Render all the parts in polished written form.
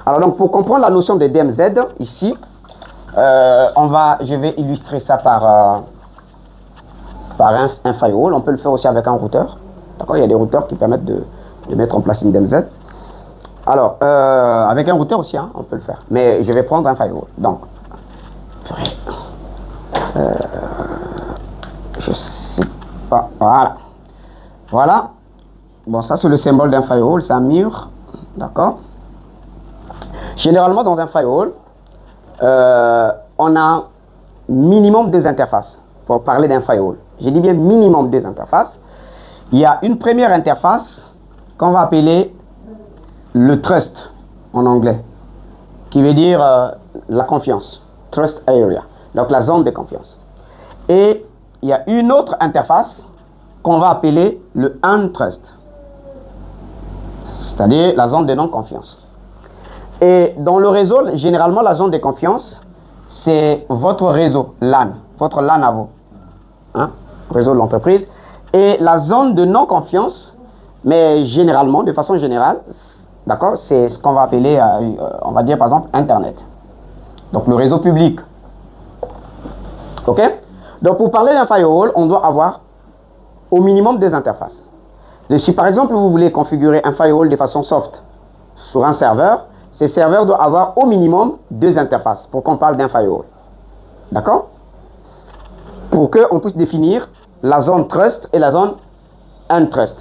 Alors donc pour comprendre la notion de DMZ ici, je vais illustrer ça par un firewall. On peut le faire aussi avec un routeur. D'accord, il y a des routeurs qui permettent de mettre en place une DMZ. Alors avec un routeur aussi, hein, on peut le faire. Mais je vais prendre un firewall. Donc je sais pas. Voilà. Bon, ça c'est le symbole d'un firewall, c'est un mur. D'accord. Généralement dans un firewall, on a minimum 2 interfaces pour parler d'un firewall. J'ai dit bien minimum 2 interfaces. Il y a une première interface qu'on va appeler le trust en anglais, qui veut dire la confiance, trust area, donc la zone de confiance. Et il y a une autre interface qu'on va appeler le untrust, c'est-à-dire la zone de non-confiance. Et dans le réseau, généralement, la zone de confiance, c'est votre réseau LAN, votre LAN à vous, hein, réseau de l'entreprise. Et la zone de non-confiance, mais généralement, de façon générale, d'accord, c'est ce qu'on va appeler, on va dire par exemple, Internet. Donc le réseau public. OK? Donc pour parler d'un firewall, on doit avoir au minimum 2 interfaces. Donc, si par exemple vous voulez configurer un firewall de façon soft sur un serveur, ce serveur doit avoir au minimum 2 interfaces pour qu'on parle d'un firewall. D'accord? Pour qu'on puisse définir la zone trust et la zone untrust.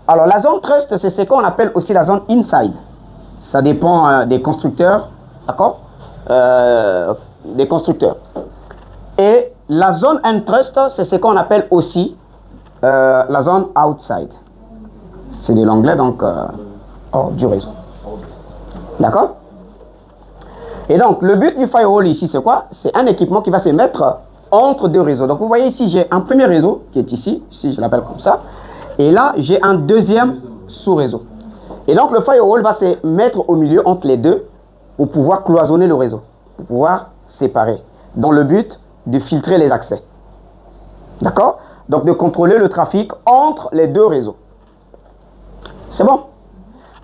Alors la zone trust, c'est ce qu'on appelle aussi la zone inside. Ça dépend des constructeurs. D'accord? Des constructeurs. Et la zone untrust, c'est ce qu'on appelle aussi la zone outside. C'est de l'anglais, donc hors du réseau. D'accord? Et donc, le but du firewall ici, c'est quoi? C'est un équipement qui va se mettre entre 2 réseaux. Donc, vous voyez ici, j'ai un premier réseau qui est ici je l'appelle comme ça. Et là, j'ai un deuxième sous-réseau. Et donc, le firewall va se mettre au milieu entre les deux pour pouvoir cloisonner le réseau, pour pouvoir séparer, dans le but de filtrer les accès. D'accord? Donc, de contrôler le trafic entre les 2 réseaux. C'est bon?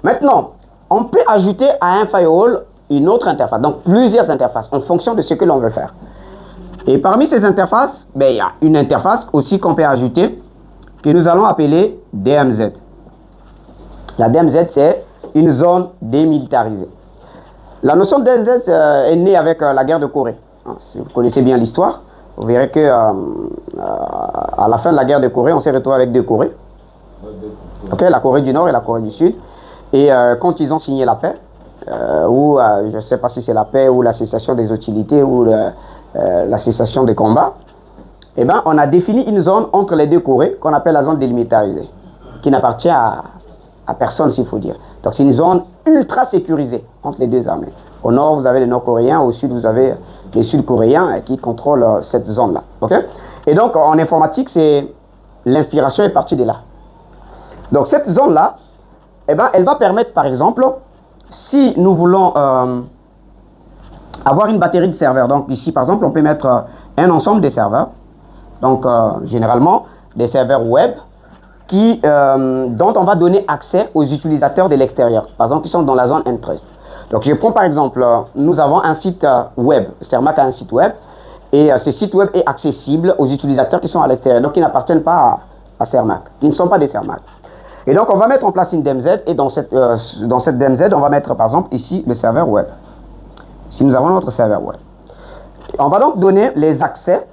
Maintenant, on peut ajouter à un firewall une autre interface, donc plusieurs interfaces, en fonction de ce que l'on veut faire. Et parmi ces interfaces, il y a une interface aussi qu'on peut ajouter, que nous allons appeler DMZ. La DMZ, c'est une zone démilitarisée. La notion de DMZ est née avec la guerre de Corée. Si vous connaissez bien l'histoire, vous verrez que à la fin de la guerre de Corée, on s'est retrouvé avec 2 Corées. Okay, la Corée du Nord et la Corée du Sud. Et quand ils ont signé la paix, ou je ne sais pas si c'est la paix ou la cessation des hostilités ou la cessation des combats, eh ben, on a défini une zone entre les 2 Corées qu'on appelle la zone démilitarisée, qui n'appartient à personne, s'il faut dire. Donc c'est une zone ultra sécurisée entre les 2 armées. Au nord, vous avez les Nord-Coréens, au sud, vous avez les Sud-Coréens qui contrôlent cette zone-là. Okay? Et donc en informatique, l'inspiration est partie de là. Donc cette zone-là, eh ben, elle va permettre, par exemple, si nous voulons avoir une batterie de serveurs, donc ici, par exemple, on peut mettre un ensemble de serveurs, donc généralement des serveurs web, dont on va donner accès aux utilisateurs de l'extérieur, par exemple, qui sont dans la zone untrust. Donc je prends par exemple, nous avons un site web, Cermak a un site web, et ce site web est accessible aux utilisateurs qui sont à l'extérieur, donc qui n'appartiennent pas à Cermak, qui ne sont pas des Cermak. Et donc, on va mettre en place une DMZ, et dans cette DMZ, on va mettre, par exemple, ici, le serveur web. Si nous avons notre serveur web. On va donc donner les accès,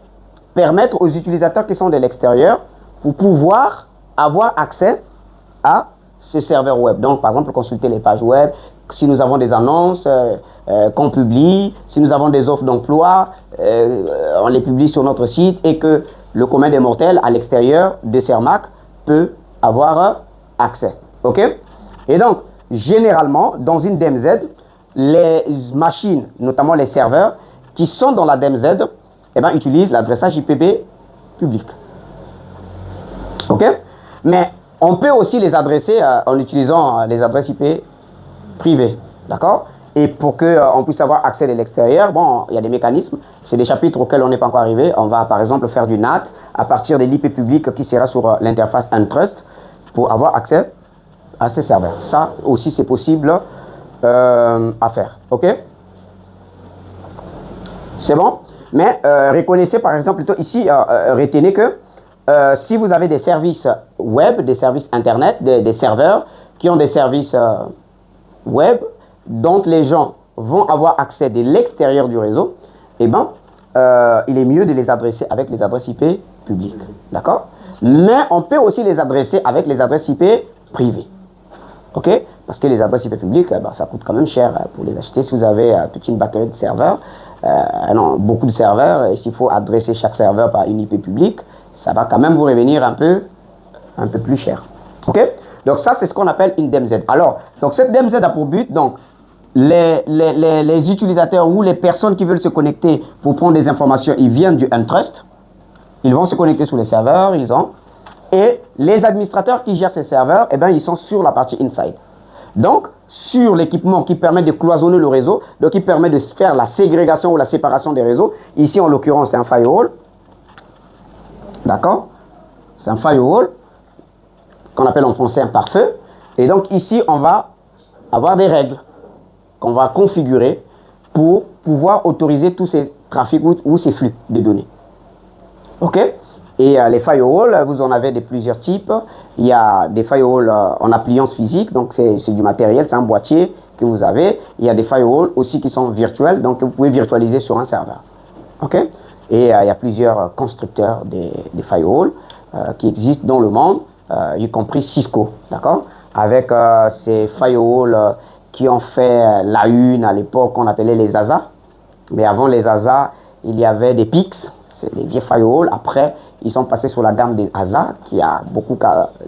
permettre aux utilisateurs qui sont de l'extérieur, pour pouvoir avoir accès à ce serveur web. Donc, par exemple, consulter les pages web, si nous avons des annonces qu'on publie, si nous avons des offres d'emploi, on les publie sur notre site, et que le commun des mortels, à l'extérieur de Cermak, peut avoir accès. OK? Et donc, généralement, dans une DMZ, les machines, notamment les serveurs, qui sont dans la DMZ, eh ben, utilisent l'adressage IPv public. OK? Mais on peut aussi les adresser en utilisant les adresses IP privées. D'accord? Et pour qu'on puisse avoir accès de l'extérieur, bon, il y a des mécanismes. C'est des chapitres auxquels on n'est pas encore arrivé. On va, par exemple, faire du NAT à partir de l'IP public qui sera sur l'interface untrust, pour avoir accès à ces serveurs. Ça aussi, c'est possible à faire. OK? C'est bon? Mais reconnaissez par exemple, plutôt ici, retenez que si vous avez des services web, des services internet, des serveurs qui ont des services web dont les gens vont avoir accès de l'extérieur du réseau, eh ben, il est mieux de les adresser avec les adresses IP publiques. D'accord? Mais on peut aussi les adresser avec les adresses IP privées. OK? Parce que les adresses IP publiques, ça coûte quand même cher pour les acheter. Si vous avez toute une batterie de serveurs, beaucoup de serveurs, et s'il faut adresser chaque serveur par une IP publique, ça va quand même vous revenir un peu plus cher. OK? Donc ça, c'est ce qu'on appelle une DMZ. Alors, donc cette DMZ a pour but, donc, les utilisateurs ou les personnes qui veulent se connecter pour prendre des informations, ils viennent du Untrust. Ils vont se connecter sur les serveurs, et les administrateurs qui gèrent ces serveurs, eh ben, ils sont sur la partie inside. Donc, sur l'équipement qui permet de cloisonner le réseau, donc qui permet de faire la ségrégation ou la séparation des réseaux. Ici, en l'occurrence, c'est un firewall. D'accord? C'est un firewall qu'on appelle en français un pare-feu. Et donc, ici, on va avoir des règles qu'on va configurer pour pouvoir autoriser tous ces trafics ou ces flux de données. OK? Et les firewalls, vous en avez de plusieurs types. Il y a des firewalls en appliance physique, donc c'est du matériel, c'est un boîtier que vous avez. Il y a des firewalls aussi qui sont virtuels, donc vous pouvez virtualiser sur un serveur. OK? Et il y a plusieurs constructeurs des firewalls qui existent dans le monde, y compris Cisco, d'accord? Avec ces firewalls qui ont fait la une à l'époque qu'on appelait les ASA. Mais avant les ASA, il y avait des PIX, c'est les vieux firewalls. Après, ils sont passés sur la gamme des ASA, des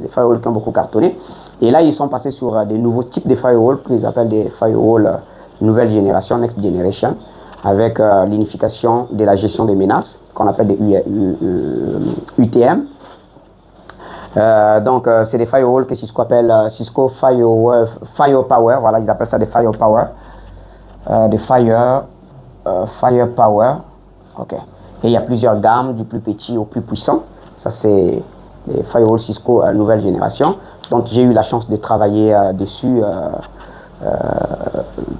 firewalls qui ont beaucoup cartonné. Et là, ils sont passés sur des nouveaux types de firewalls qu'ils appellent des firewalls nouvelle génération, next generation, avec l'unification de la gestion des menaces, qu'on appelle des UTM. Donc, c'est des firewalls que Cisco appelle Cisco Firepower. Voilà, ils appellent ça des Firepower. Firepower. OK. Et il y a plusieurs gammes, du plus petit au plus puissant. Ça, c'est les firewalls Cisco nouvelle génération. Donc, j'ai eu la chance de travailler dessus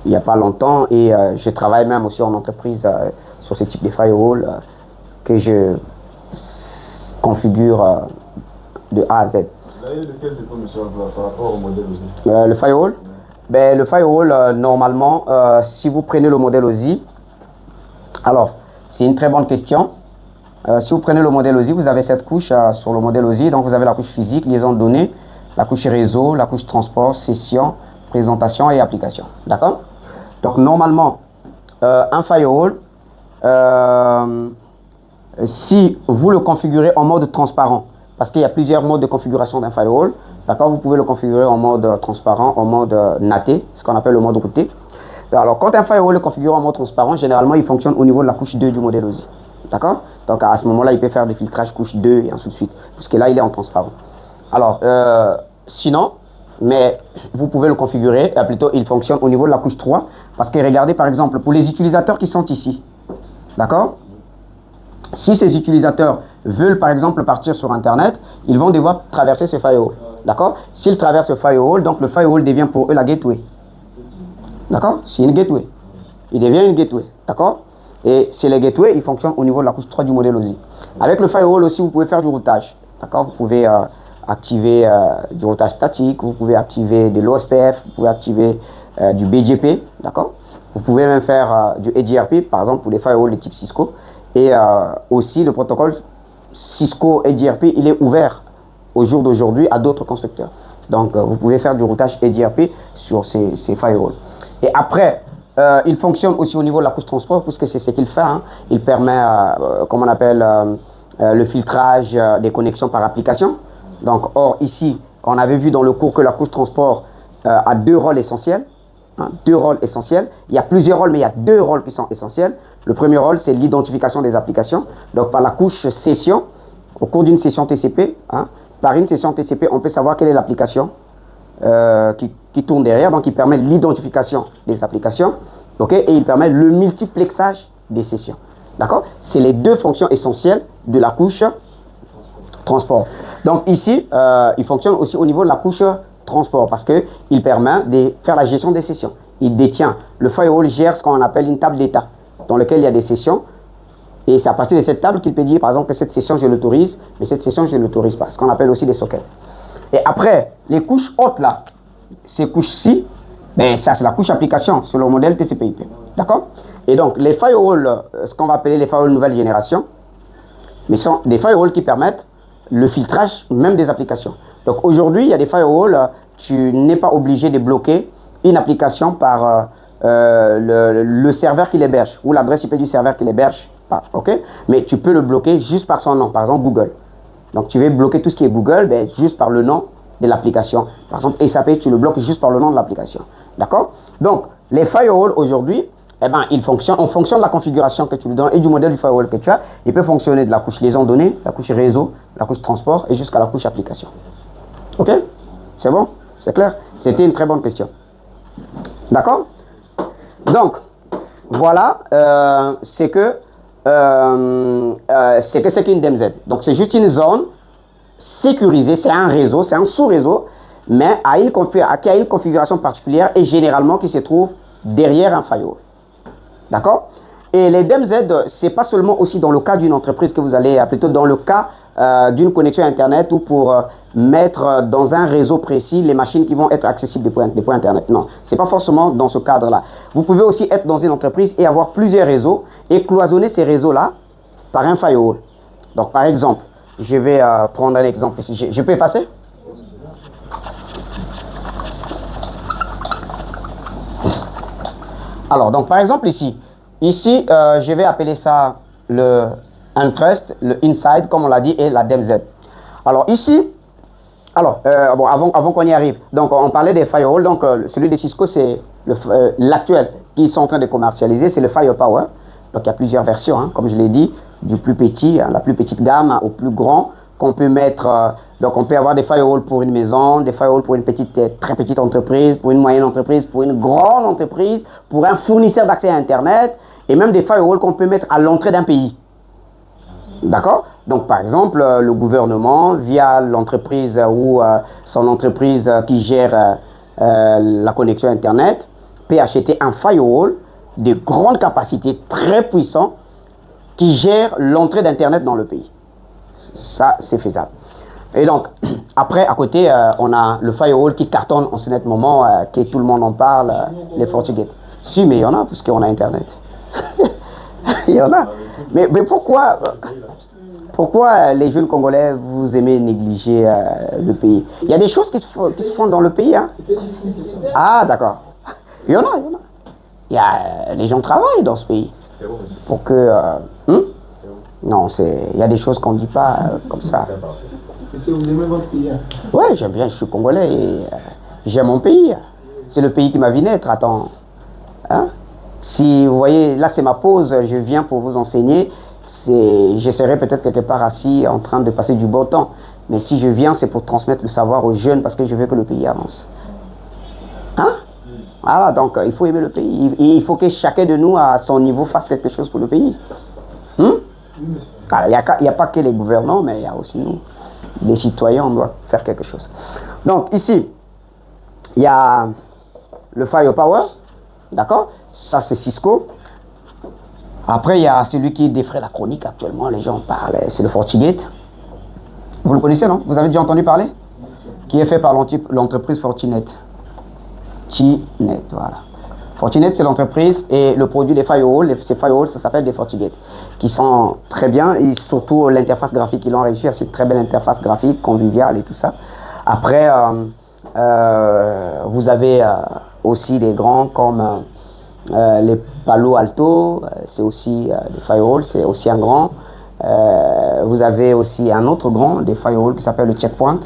il n'y a pas longtemps. Et je travaille même aussi en entreprise sur ce type de firewall que je configure de A à Z. Lequel défaut, monsieur, par rapport au modèle OSI? Le firewall? Ben, le firewall, normalement, si vous prenez le modèle OSI, alors, c'est une très bonne question. Si vous prenez le modèle OSI, vous avez cette couche sur le modèle OSI. Donc, vous avez la couche physique, liaison de données, la couche réseau, la couche transport, session, présentation et application. D'accord? Donc, normalement, un firewall, si vous le configurez en mode transparent, parce qu'il y a plusieurs modes de configuration d'un firewall, d'accord? Vous pouvez le configurer en mode transparent, en mode NAT, ce qu'on appelle le mode routé. Alors, quand un firewall est configuré en mode transparent, généralement, il fonctionne au niveau de la couche 2 du modèle OSI. D'accord? Donc, à ce moment-là, il peut faire des filtrages couche 2 et ainsi de suite. Parce que là, il est en transparent. Alors, sinon, mais vous pouvez le configurer, plutôt, il fonctionne au niveau de la couche 3. Parce que regardez, par exemple, pour les utilisateurs qui sont ici, d'accord? Si ces utilisateurs veulent, par exemple, partir sur Internet, ils vont devoir traverser ce firewall. D'accord? S'ils traversent ce firewall, donc le firewall devient pour eux la gateway. D'accord? C'est une gateway. Il devient une gateway. D'accord? Et c'est les gateways, ils fonctionnent au niveau de la couche 3 du modèle OSI. Avec le firewall aussi, vous pouvez faire du routage. D'accord? Vous pouvez activer du routage statique, vous pouvez activer de l'OSPF, vous pouvez activer du BGP. D'accord? Vous pouvez même faire du EDRP, par exemple, pour les firewalls de type Cisco. Et aussi, le protocole Cisco EDRP, il est ouvert au jour d'aujourd'hui à d'autres constructeurs. Donc, vous pouvez faire du routage EDRP sur ces firewalls. Et après, il fonctionne aussi au niveau de la couche transport, puisque c'est ce qu'il fait. Hein. Il permet, comme on appelle, le filtrage des connexions par application. Donc, or, ici, on avait vu dans le cours que la couche transport a deux rôles essentiels. Hein, deux rôles essentiels. Il y a plusieurs rôles, mais il y a deux rôles qui sont essentiels. Le premier rôle, c'est l'identification des applications. Donc, par la couche session, au cours d'une session TCP, hein, par une session TCP, on peut savoir quelle est l'application qui tourne derrière. Donc, il permet l'identification des applications. Okay, et il permet le multiplexage des sessions. D'accord? C'est les deux fonctions essentielles de la couche transport. Donc, ici, il fonctionne aussi au niveau de la couche transport parce qu'il permet de faire la gestion des sessions. il détient. Le firewall gère ce qu'on appelle une table d'état, dans laquelle il y a des sessions. Et c'est à partir de cette table qu'il peut dire, par exemple, que cette session, je l'autorise, mais cette session, je ne l'autorise pas. Ce qu'on appelle aussi des sockets. Et après, les couches hautes, là, ces couches-ci, ben, ça, c'est la couche application sur le modèle TCP/IP. D'accord? Et donc, les firewalls, ce qu'on va appeler les firewalls nouvelle génération, mais sont des firewalls qui permettent le filtrage même des applications. Donc, aujourd'hui, il y a des firewalls, tu n'es pas obligé de bloquer une application par le serveur qui l'héberge ou l'adresse IP du serveur qui l'héberge. Ok? Mais tu peux le bloquer juste par son nom, par exemple Google. Donc, tu veux bloquer tout ce qui est Google, ben, juste par le nom de l'application. Par exemple, SAP, tu le bloques juste par le nom de l'application. D'accord? Donc, les firewalls aujourd'hui, eh ben, ils fonctionnent en fonction de la configuration que tu lui donnes et du modèle du firewall que tu as. Il peut fonctionner de la couche liaison données, la couche réseau, la couche transport et jusqu'à la couche application. Ok? C'est bon? C'est clair? C'était une très bonne question. D'accord? Donc, voilà, c'est c'est qu'une DMZ. Donc, c'est juste une zone sécurisée, c'est un réseau, c'est un sous-réseau, mais qui a une configuration particulière et généralement qui se trouve derrière un firewall. D'accord? Et les DMZ, ce n'est pas seulement aussi dans le cas d'une entreprise que vous allez, plutôt dans le cas d'une connexion Internet ou pour mettre dans un réseau précis les machines qui vont être accessibles des points Internet. Non, ce n'est pas forcément dans ce cadre-là. Vous pouvez aussi être dans une entreprise et avoir plusieurs réseaux et cloisonner ces réseaux-là par un firewall. Donc, par exemple, je vais prendre un exemple ici. Je peux effacer? Alors, donc, par exemple, ici, je vais appeler ça le Untrust, le Inside, comme on l'a dit, et la DMZ. Alors, ici, bon, avant qu'on y arrive, donc, on parlait des firewalls. Donc, celui de Cisco, c'est l'actuel qu'ils sont en train de commercialiser, c'est le Firepower. Donc, il y a plusieurs versions, hein, comme je l'ai dit, du plus petit, la plus petite gamme, au plus grand, qu'on peut mettre. Donc, on peut avoir des firewalls pour une maison, des firewalls pour une très petite entreprise, pour une moyenne entreprise, pour une grande entreprise, pour un fournisseur d'accès à Internet, et même des firewalls qu'on peut mettre à l'entrée d'un pays. D'accord? Donc, par exemple, le gouvernement, via l'entreprise ou son entreprise qui gère la connexion Internet, peut acheter un firewall de grande capacité, très puissant, qui gère l'entrée d'Internet dans le pays. Ça, c'est faisable. Et donc, après, à côté, on a le firewall qui cartonne en ce net moment, que tout le monde en parle, les FortiGate. Si, mais il y en a, parce qu'on a Internet. Il y en a. Mais pourquoi les jeunes Congolais, vous aimez négliger le pays? Il y a des choses qui se font dans le pays. Hein? Ah, d'accord. Il y en a. Les gens travaillent dans ce pays. Pour que... non, il y a des choses qu'on ne dit pas comme ça. Vous aimez votre pays? Oui, j'aime bien, je suis Congolais et j'aime mon pays. C'est le pays qui m'a vu naître, attends. Hein? Si vous voyez, là c'est ma pause, je viens pour vous enseigner. Je serai peut-être quelque part assis en train de passer du beau temps. Mais si je viens, c'est pour transmettre le savoir aux jeunes parce que je veux que le pays avance. Hein? Voilà, donc il faut aimer le pays. Il faut que chacun de nous, à son niveau, fasse quelque chose pour le pays. Il n'y a pas que les gouvernants, mais il y a aussi nous. Les citoyens, on doit faire quelque chose. Donc ici, il y a le Firepower, d'accord? Ça c'est Cisco. Après, il y a celui qui défraie la chronique actuellement, les gens parlent, c'est le FortiGate. Vous le connaissez, non? Vous avez déjà entendu parler? Qui est fait par l'entreprise Fortinet. Voilà. Fortinet, c'est l'entreprise et le produit des firewalls. Ces firewalls, ça s'appelle des FortiGate, qui sont très bien et surtout l'interface graphique. Ils ont réussi à cette très belle interface graphique, conviviale et tout ça. Après, vous avez aussi des grands comme les Palo Alto, c'est aussi des firewalls, c'est aussi un grand. Vous avez aussi un autre grand des firewalls qui s'appelle le Checkpoint.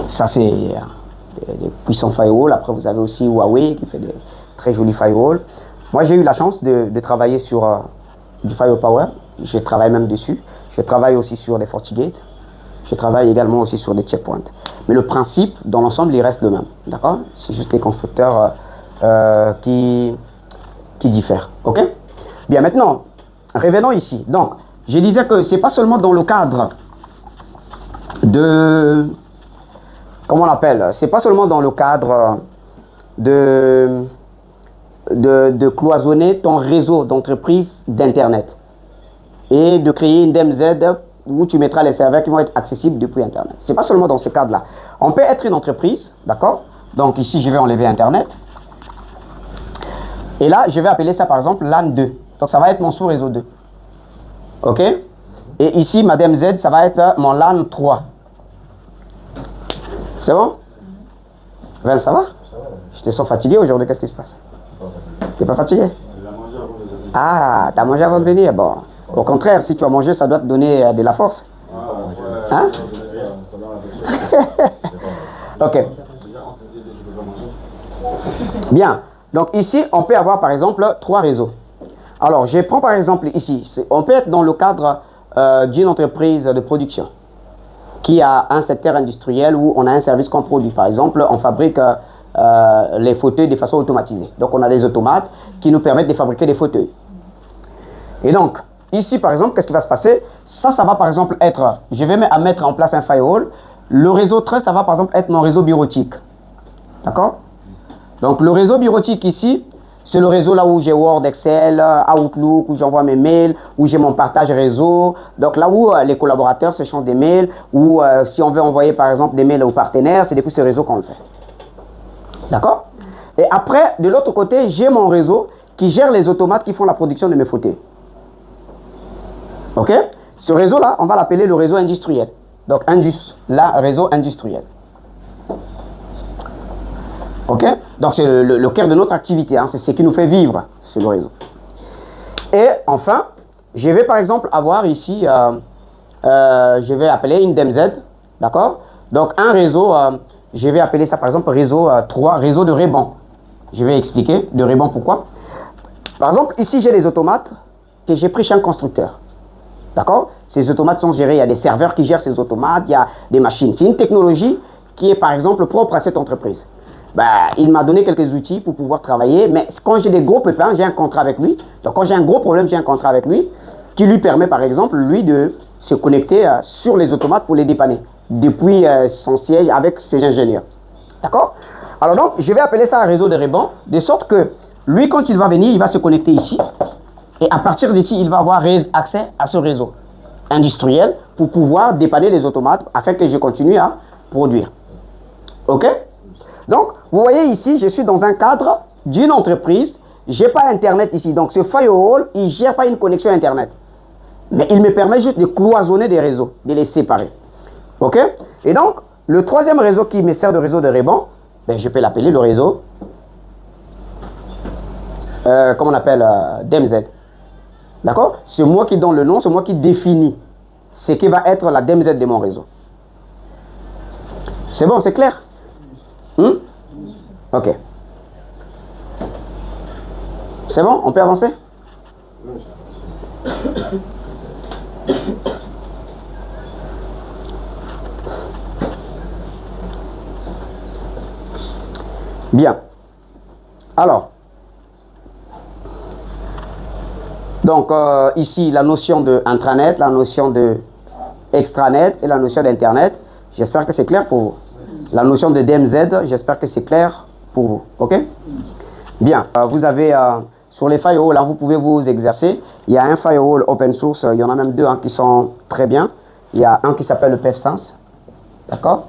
Ça, c'est des puissants firewalls. Après, vous avez aussi Huawei qui fait des très jolis firewalls. Moi, j'ai eu la chance de travailler sur du Firepower. Je travaille même dessus. Je travaille aussi sur des FortiGate. Je travaille également aussi sur des checkpoints. Mais le principe, dans l'ensemble, il reste le même. D'accord? C'est juste les constructeurs qui diffèrent. OK? Bien, maintenant, revenons ici. Donc, je disais que ce n'est pas seulement dans le cadre de... Comment on l'appelle? C'est pas seulement dans le cadre de cloisonner ton réseau d'entreprise d'Internet et de créer une DMZ où tu mettras les serveurs qui vont être accessibles depuis Internet. Ce n'est pas seulement dans ce cadre-là. On peut être une entreprise, d'accord? Donc ici, je vais enlever Internet. Et là, je vais appeler ça par exemple LAN 2. Donc ça va être mon sous-réseau 2. OK? Et ici, ma DMZ, ça va être mon LAN 3. C'est bon? Ben, ça va? Je te sens fatigué aujourd'hui, qu'est-ce qui se passe? T'es pas fatigué? Ah, t'as mangé avant de venir? Bon. Au contraire, si tu as mangé, ça doit te donner de la force. Hein? Ok. Bien. Donc ici, on peut avoir par exemple 3 réseaux. Alors, je prends par exemple ici, on peut être dans le cadre d'une entreprise de production qui a un secteur industriel où on a un service qu'on produit. Par exemple, on fabrique les fauteuils de façon automatisée. Donc, on a des automates qui nous permettent de fabriquer des fauteuils. Et donc, ici, par exemple, qu'est-ce qui va se passer? Ça va par exemple être, je vais mettre en place un firewall. Le réseau 13, ça va par exemple être mon réseau bureautique. D'accord? Donc, le réseau bureautique ici, c'est le réseau là où j'ai Word, Excel, Outlook, où j'envoie mes mails, où j'ai mon partage réseau. Donc là où les collaborateurs s'échangent des mails, ou si on veut envoyer par exemple des mails aux partenaires, c'est depuis ce réseau qu'on le fait. D'accord? Et après, de l'autre côté, j'ai mon réseau qui gère les automates qui font la production de mes fauteuils. Ok? Ce réseau-là, on va l'appeler le réseau industriel. Donc, réseau industriel. Ok? Donc, c'est le cœur de notre activité. Hein. C'est ce qui nous fait vivre, c'est le réseau. Et enfin, je vais par exemple avoir ici, je vais appeler une DMZ. D'accord? Donc, un réseau, je vais appeler ça par exemple réseau 3, réseau de Reban. Je vais expliquer de Reban pourquoi. Par exemple, ici, j'ai les automates que j'ai pris chez un constructeur. D'accord? Ces automates sont gérés, il y a des serveurs qui gèrent ces automates, il y a des machines. C'est une technologie qui est par exemple propre à cette entreprise. Il m'a donné quelques outils pour pouvoir travailler, mais quand j'ai des gros pépins, j'ai un contrat avec lui. Donc quand j'ai un gros problème, j'ai un contrat avec lui qui lui permet par exemple, lui, de se connecter sur les automates pour les dépanner depuis son siège avec ses ingénieurs. D'accord? Alors donc, je vais appeler ça un réseau de Reban, de sorte que lui, quand il va venir, il va se connecter ici. Et à partir d'ici, il va avoir accès à ce réseau industriel pour pouvoir dépanner les automates afin que je continue à produire. OK? Donc, vous voyez ici, je suis dans un cadre d'une entreprise. Je n'ai pas Internet ici. Donc, ce firewall, il ne gère pas une connexion Internet. Mais il me permet juste de cloisonner des réseaux, de les séparer. OK? Et donc, le troisième réseau qui me sert de réseau de Reban, je peux l'appeler le réseau, comment on appelle, DMZ. D'accord? C'est moi qui donne le nom, c'est moi qui définis ce qui va être la DMZ de mon réseau. C'est bon, c'est clair? Ok. C'est bon? On peut avancer? Bien. Alors, donc ici, la notion de intranet, la notion de extranet et la notion d'internet. J'espère que c'est clair pour vous. La notion de DMZ, j'espère que c'est clair pour vous. OK? Bien. Vous avez, sur les firewalls, là, vous pouvez vous exercer. Il y a un firewall open source, il y en a même deux qui sont très bien. Il y a un qui s'appelle le PFSense. D'accord?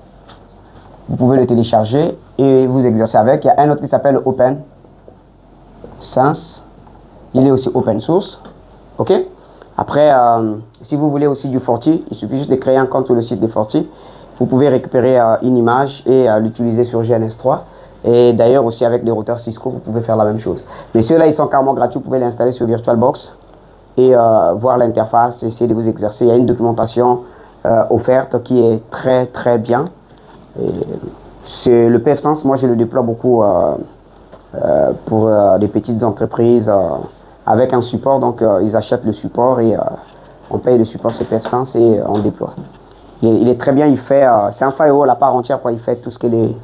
Vous pouvez le télécharger et vous exercer avec. Il y a un autre qui s'appelle OpenSense. Il est aussi open source. OK? Après, si vous voulez aussi du Forti, il suffit juste de créer un compte sur le site de Forti. Vous pouvez récupérer une image et l'utiliser sur GNS3. Et d'ailleurs aussi avec des routeurs Cisco, vous pouvez faire la même chose. Mais ceux-là, ils sont carrément gratuits. Vous pouvez l'installer sur VirtualBox et voir l'interface, essayer de vous exercer. Il y a une documentation offerte qui est très très bien. C'est le PFSense, moi je le déploie beaucoup pour des petites entreprises avec un support. Donc ils achètent le support et on paye le support sur PFSense et on déploie. Il est très bien, il fait, c'est un firewall à part entière, quoi. Il fait tout ce que les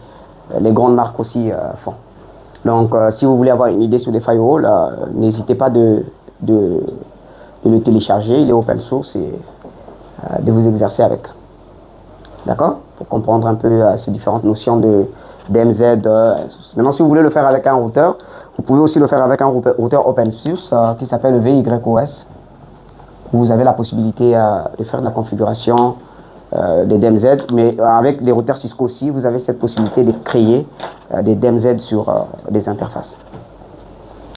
grandes marques aussi font. Donc si vous voulez avoir une idée sur les firewalls, n'hésitez pas de le télécharger, il est open source et de vous exercer avec. D'accord? Pour comprendre un peu ces différentes notions de DMZ. Maintenant, si vous voulez le faire avec un routeur, vous pouvez aussi le faire avec un routeur open source qui s'appelle VYOS. Vous avez la possibilité de faire de la configuration des DMZ, mais avec des routeurs Cisco aussi, vous avez cette possibilité de créer des DMZ sur des interfaces.